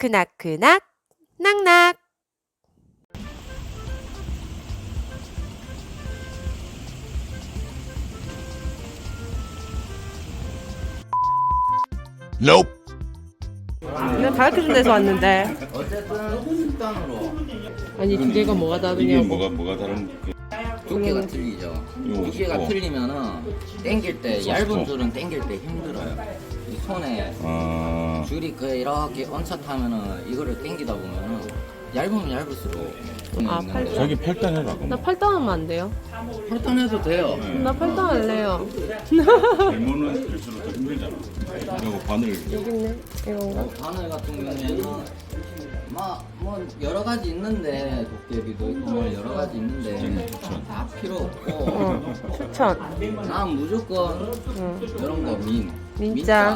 크나크낙 낙낙. Nope. 내가 가르쳐준 데서 왔는데. 어쨌든 식단으로 아니 두 개가 뭐가 이게 다르냐고. 뭐가 다른 두께가 틀리죠. 두께가 틀리면은 당길 때 얇은 줄은 당길 때 힘들어요. 이 손에 줄이 그 이렇게 얹혀타면은 이거를 당기다 보면은 얇으면 얇을수록 아, 팔- 자기 팔당해라. 나 팔당하면 안 돼요? 혈당해도 돼요. 나 팔당할래요. 발모는 갈수록 더 힘들잖아. 그리고 바늘 여기 있네. 이건가? 바늘 같은 경우에는 뭐 여러 가지 있는데 도깨비도 있고 뭐 여러 가지 있는데 다 필요 없고 추천. 난 무조건 이런 거 민자.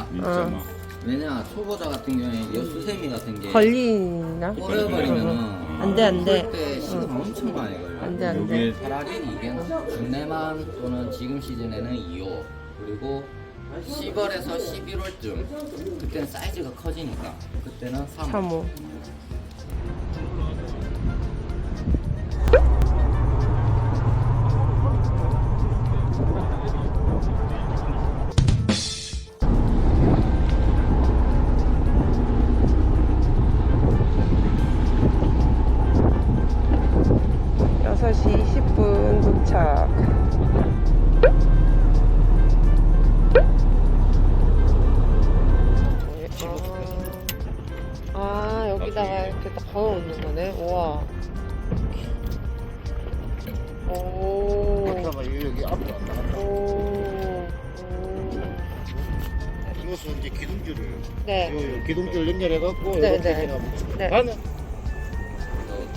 민자나 왜냐 초보자 같은 경우에 여수세미 같은 게 걸리나? 꺼려버리면은 안 돼, 안 돼. 그때 시간 엄청 많이 걸려. 안 돼, 안 돼. 요게 차라리 이게 중내만 또는 지금 시즌에는 2호 그리고 10월에서 11월쯤 그때는 사이즈가 커지니까 그때는 3호 3호. 여섯 시 20분 도착. 여기다가 이렇게 딱 걸어 놓는 거네. 우와. 오. 여기 앞으로 안 나간다. 오. 이것은 이제 기둥줄을 네. 요 기둥줄 연결해갖고 네, 이렇게 네. 해가지고 네. 나는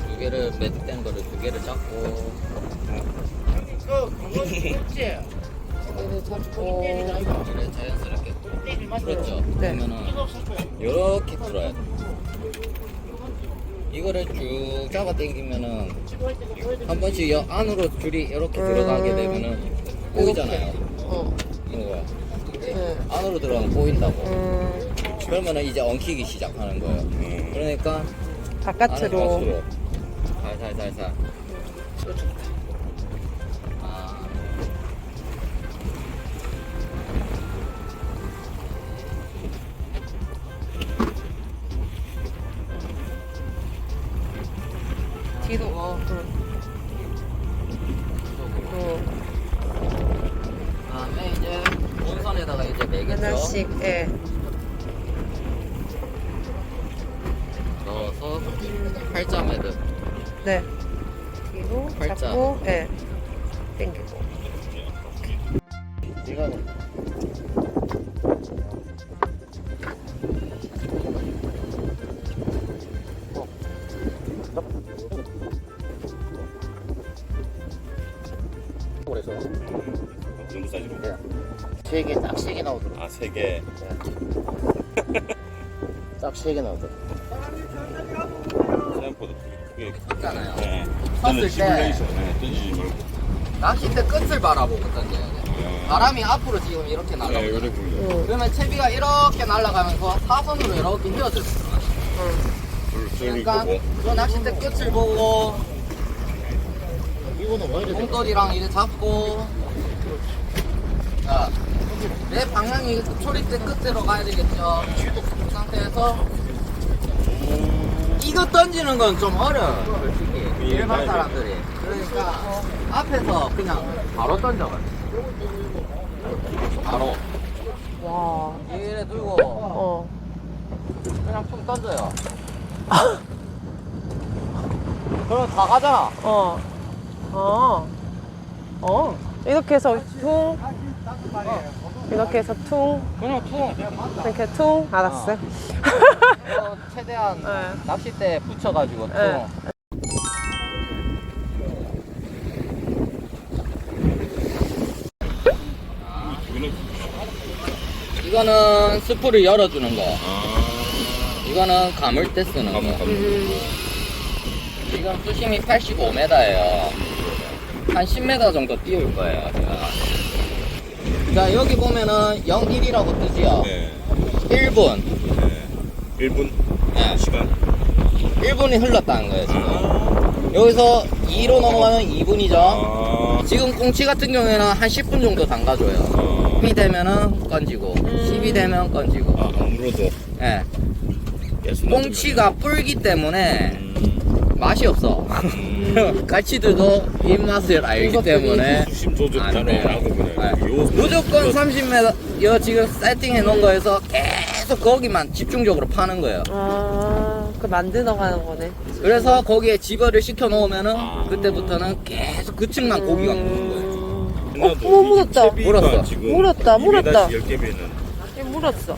두 개를 매듭된 거를 두 개를 잡고 그거 있지? 얘를 잡고. 이렇게 자연스럽게 그렇죠. 네. 그러면은 이렇게 풀어야 돼. 이거를 쭉 잡아 당기면은 한 번씩 여 안으로 줄이 이렇게 들어가게 되면은 꼬이잖아요. 이거 네. 안으로 들어가면 꼬인다고. 그러면은 이제 엉키기 시작하는 거예요. 그러니까 바깥으로. 안으로 살살살살. 아. 뒤로. 그다음에 이제 본선에다가 이제 매겠죠. 하나씩. 예. 넣어서 팔자 매듭. 네. 뒤로 팔자. 잡고. 예. 당기고. 이거는 그래서 그 정도 사이즈로. 딱 세 개 나오더라고. 아, 3개. 딱 세 개 나오더라고. 생각보다 크게. 있잖아요. 네. 쳤을 저는 때 시뮬레이션. 네, 던지지 말고. 낚싯대 끝을 바라보고 던져야 돼. 바람이 앞으로 지금 이렇게 네, 날아오고. 요래 굴려. 그러면 채비가 이렇게 날아가면서 사선으로 이렇게 휘어질 수 있어요. 줄을 그러니까 보고. 그 낚싯대 끝을 보고 이거는 왜 이래? 몽돌이랑 이제 잡고 자, 내 방향이 초리대 끝으로 가야 되겠죠. 그 상태에서 이거 던지는 건 좀 어려워 솔직히 일반 사람들이. 그러니까 앞에서 그냥 바로 던져가요. 바로 와. 이래 들고 어. 그냥 툭 던져요. 그럼 다 가잖아. 이렇게 해서 퉁. 이렇게 해서 퉁. 그냥 툭. 이렇게 퉁. 알았어요. 최대한 네. 낚싯대에 붙여가지고 툭. 네. 이거는 스프를 열어주는 거. 아, 이거는 감을 때 쓰는 거. 지금 수심이 85m예요. 한 10m 정도 띄울 거예요. 제가. 자, 여기 보면은 01이라고 뜨지요. 네. 1분. 네. 1분 네. 시간. 1분이 흘렀다는 거예요 지금. 여기서 2로 넘어가면 2분이죠. 지금 꽁치 같은 경우에는 한 10분 정도 담가줘요. 10이 되면은 건지고 10이 되면 건지고. 아무로도 예. 꽁치가 불기 때문에 맛이 없어. 갈치들도 입맛을 알기 때문에 수심 조절 안 돼요. 하고 그냥 네. 요 무조건 30m 여 지금 세팅해 놓은 거에서 계속 거기만 집중적으로 파는 거예요. 그 만들어 가는 거네. 그래서 거기에 집어를 시켜 놓으면은 그때부터는 계속 그 층만 고기가 먹는 거예요. 물었다. 물었어. 물었다. 10개면은 얘 물었어.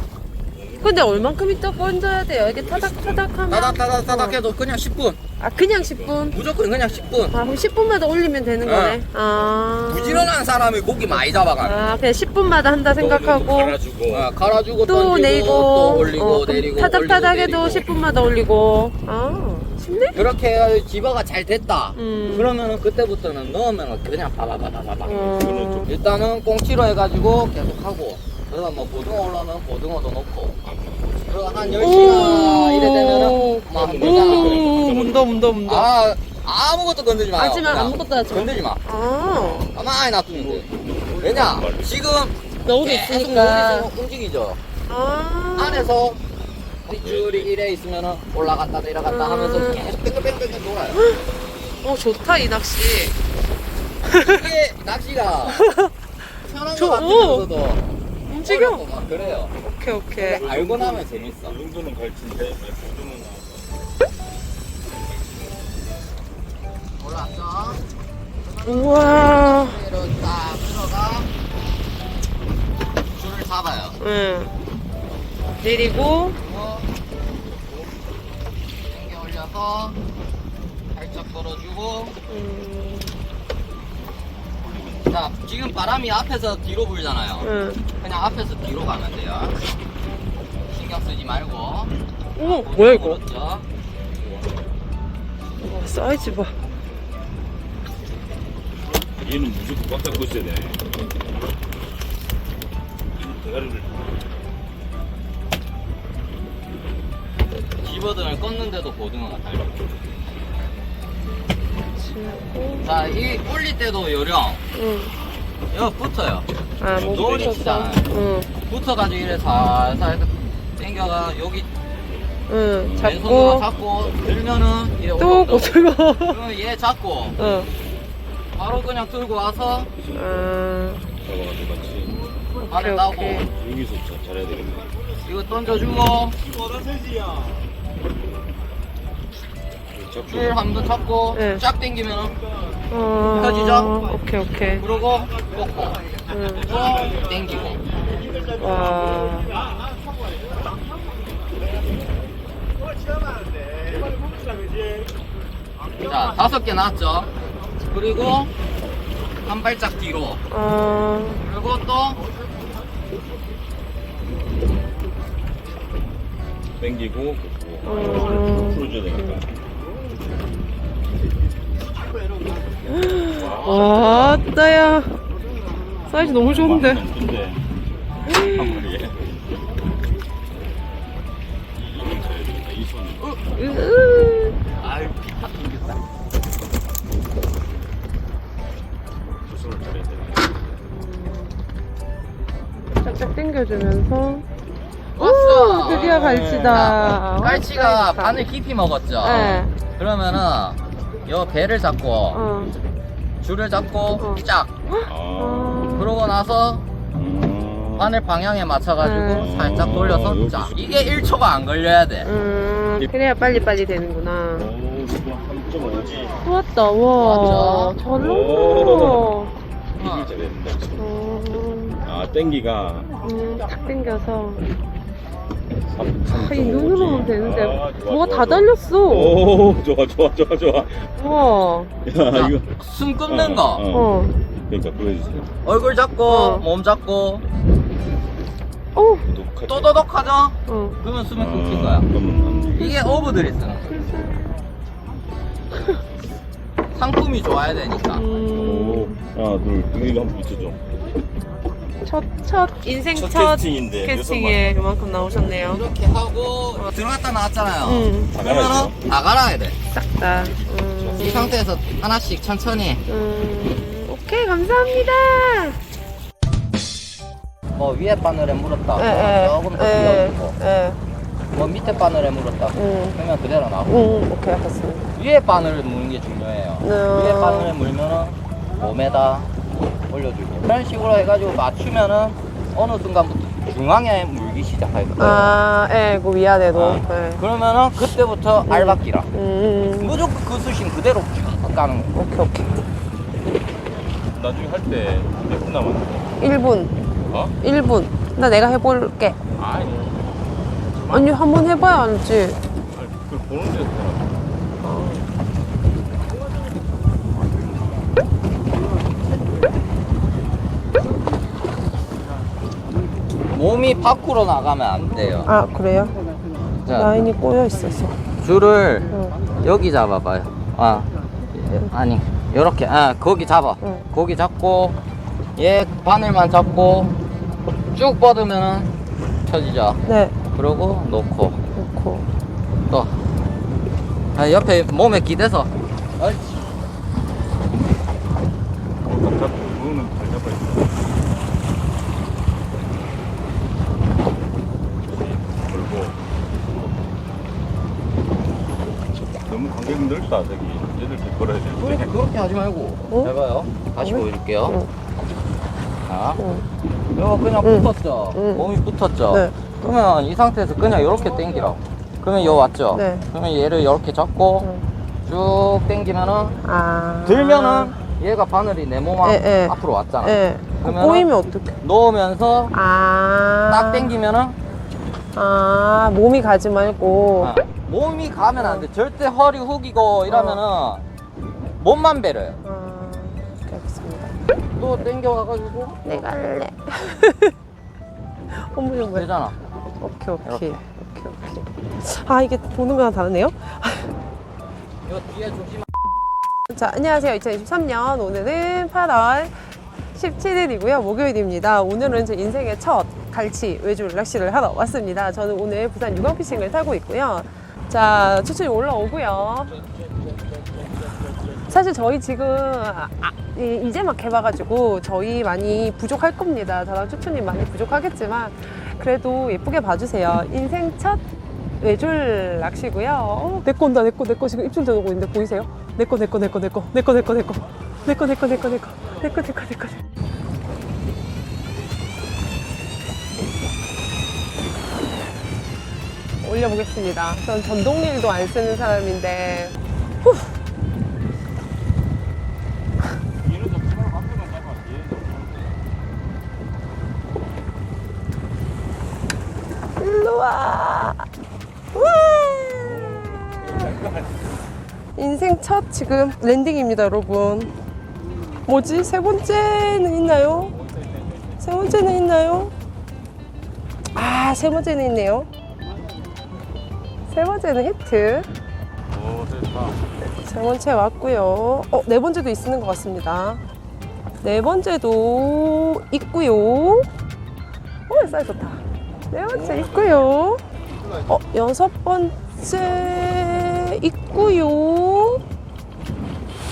근데 얼만큼 있다 건져야 돼요? 이게 타닥타닥 하면? 따닥따닥 해도 그냥 10분. 아, 그냥 10분? 무조건 그냥 10분. 아, 그럼 10분마다 올리면 되는 거네? 아. 부지런한 사람이 고기 많이 잡아가는. 아, 그냥 10분마다 한다 생각하고. 갈아주고 갈아주고 또 던지고 내리고. 또 올리고 그럼 내리고 타닥타닥 올리고, 해도 내리고. 10분마다 올리고. 아, 쉽네? 그렇게 해야 집어가 잘 됐다. 음. 그러면은 그때부터는 넣으면 그냥 바바바바바바. 어. 일단은 꽁치로 해가지고 계속 하고. 그래서 뭐 고등어 올라오면 고등어도 넣고. 그리고 한 10시간 이래 되면은 막 문더. 아 아무것도 건들지 마요. 하지만 그냥 아무것도 하지 마. 건들지 마. 아. 가만히 놔두면 돼. 왜냐? 지금 너무 계속 있으니까. 여기 움직이죠. 아. 안에서 뒷줄이 이래 있으면 올라갔다 내려갔다 하면서 계속 뺑글뺑글 돌아요. 좋다, 이 낚시. 이게 낚시가 편한 거 같으면서도 움직여. 어렵고 막 그래요. 오케이. 근데 알고 나면 재밌어. 이 정도는 갈치인데 고등어는 올라왔죠? 우와. 그대로 딱 들어가 줄을 잡아요. 응. 내리고. 그리고 당겨 올려서 살짝 걸어주고. 자, 지금 바람이 앞에서 뒤로 불잖아요. 응. 그냥 앞에서 뒤로 가면 돼요. 신경 쓰지 말고. 오, 뭐야, 이거? 그렇죠? 사이즈 봐. 얘는 무조건 꽉 잡고 있어야 돼. 대가리를 집어등을 껐는데도 고등어가 달려. 자, 이 올릴 때도 요령. 응. 이거 붙어요. 아, 뭐 노을이 붙었어. 있잖아요. 응. 붙어가지고 이래 살살 당겨가 여기 응. 왼손으로 잡고. 잡고 들면은 이래 또 올라온다고. 고등어. 그러면 얘 잡고 응. 바로 그냥 들고 와서 아. 잡아가지고 같이 발을 오케이, 따고 오케이. 여기서 잘해야 되겠네. 이거 던져주고 줄 한 번 잡고 네. 쫙 당기면은 펴지죠? 오케이. 그러고 꺾고 응. 또 당기고. 와. 자, 5개 나왔죠? 그리고 한 발짝 뒤로 그리고 또 당기고 풀어줘야 되니까. 와, 따야. 사이즈 너무 좋은데. 근데 한 마리에 이 손. 아유 피타 생겼다. 두 손을 잘해야 돼. 쫙쫙 당겨주면서. 왔어. 드디어 갈치다. 갈치가 바늘 깊이 먹었죠? 네. 그러면은 요 배를 잡고 줄을 잡고 어. 쫙 아. 그러고 나서 바늘 방향에 맞춰가지고 살짝 돌려서 여기 쫙. 이게 1초가 안 걸려야 돼. 그래야 빨리빨리 되는구나. 오, 지금 한 3.5지. 좋았다, 와. 맞죠? 잘 오. 나온다. 이길 잘했는데. 아, 땡기가 탁 당겨서. 3.5. 이 눈으로 보면 되는데. 아, 좋아, 뭐가 좋아, 다 좋아. 달렸어. 오, 좋아. 와. 야, 이거. 숨 끊는 거. 그러니까 보여주세요. 얼굴 잡고 어. 몸 잡고 구독하기. 또더덕 하죠? 어. 그러면 숨이 끊긴 거야. 그러면 이게 오버드레스는 상품이 좋아야 되니까. 오, 하나, 둘, 이거 한번 붙여줘. 첫 인생 첫 첫 캐스팅인데 캐스팅에 이만큼 나오셨네요. 이렇게 하고 들어갔다 나왔잖아요. 그러면은 나가라야 돼. 싹 다. 이 상태에서 하나씩 천천히. 오케이, 감사합니다. 뭐 위에 바늘에 물었다. 예, 조금 더 예, 띄워주고. 예. 뭐 밑에 바늘에 물었다. 그러면 그대로 나오고. 오케이, 알겠습니다. 위에 바늘을 무는 게 중요해요. 위에 바늘에 물면은 몸에다 올려주고. 이런 식으로 해가지고 맞추면은 어느 순간부터 중앙에 물기 시작할 거예요. 아, 예, 그 위아래도. 예. 그러면은 그때부터 알박기라. 음. 무조건 그 수심 그대로 쭉 가는 거예요. 오케이, 오케이. 나중에 할 때 몇 분 남았는데? 1분. 어? 1분. 나 내가 해볼게. 아니, 아니, 한번 해봐야 알지. 그걸 보는 데서 몸이 밖으로 나가면 안 돼요. 아, 그래요? 자, 라인이 꼬여 있어서. 줄을 응. 여기 잡아봐요. 아니, 요렇게. 거기 잡아. 응. 거기 잡고, 얘 바늘만 잡고, 쭉 뻗으면 쳐지죠. 네. 그러고 놓고, 놓고. 또. 옆에 몸에 기대서. 옳지. 그거는 잘 잡아야 돼. 그리고 너무 간격이 넓다. 저기 얘들 좀 걸어야 돼. 그렇게 하지 말고. 응? 해봐요. 다시 응? 보여줄게요. 응. 자, 응. 이거 그냥 응. 붙었죠? 응. 몸이 붙었죠? 네. 그러면 이 상태에서 그냥 이렇게 당기라고. 그러면 이거 왔죠? 네. 그러면 얘를 이렇게 잡고 응. 쭉 당기면은 아. 들면은 얘가 바늘이 내 몸 예, 예. 앞으로 왔잖아. 예. 그러면은 꼬이면 어떡해? 놓으면서 아. 딱 당기면은 아, 몸이 가지 말고. 몸이 가면 안 돼. 절대 허리 후기고 이러면은 몸만 베려요. 오케이, 알겠습니다. 또 당겨가가지고 내가 할래. 어머, 정말. 되잖아. 오케이, 오케이. 이렇게. 오케이, 오케이. 아, 이게 보는 거랑 다르네요? 이거 뒤에 조심. 자, 안녕하세요. 2023년 오늘은 8월 17일이고요. 목요일입니다. 오늘은 제 인생의 첫 갈치 외줄 낚시를 하러 왔습니다. 저는 오늘 부산 유광피싱을 타고 있고요. 자, 추천이 올라오고요. 사실 저희 지금 이제 막 해봐가지고 저희 많이 부족할 겁니다. 저랑 추천님 많이 부족하겠지만 그래도 예쁘게 봐주세요. 인생 첫 외줄 낚시고요. 내꺼 온다, 내꺼 지금 입질 들어오고 있는데 보이세요? 내꺼. 올려보겠습니다. 전 전동릴도 안 쓰는 사람인데. 후. 일로 와. 와. 인생 첫 지금 랜딩입니다, 여러분. 뭐지? 세 번째는 있나요? 세 번째는 있나요? 아, 세 번째는 있네요. 세 번째는 히트. 오, 됐다. 세 번째 왔고요. 네 번째도 있는 것 같습니다. 네 번째도 있고요. 오, 사이즈 좋다. 네 번째 있고요. 여섯 번째 있고요.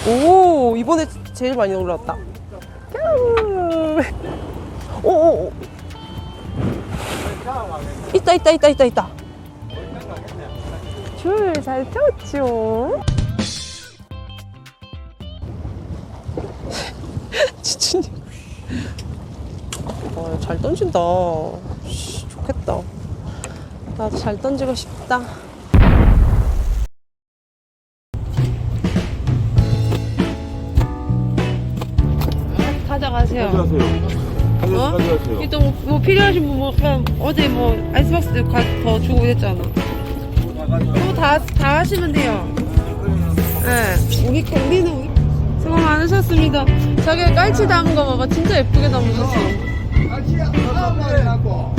오, 이번에 제일 많이 올라왔다. 오. 있다. 줄 잘 쳤죠? 지친님. 잘 던진다. 좋겠다. 나도 잘 던지고 싶다. 가져가세요. 가져가세요. 또 뭐 필요하신 분 뭐 그냥 어제 뭐 아이스박스 더 주고 그랬잖아. 그거 다 하시면 돼요. 네. 우리는 수고 많으셨습니다. 저기 깔치 담은 거 봐봐. 진짜 예쁘게 담으셨어. 갈치야, 너 3마리 갖고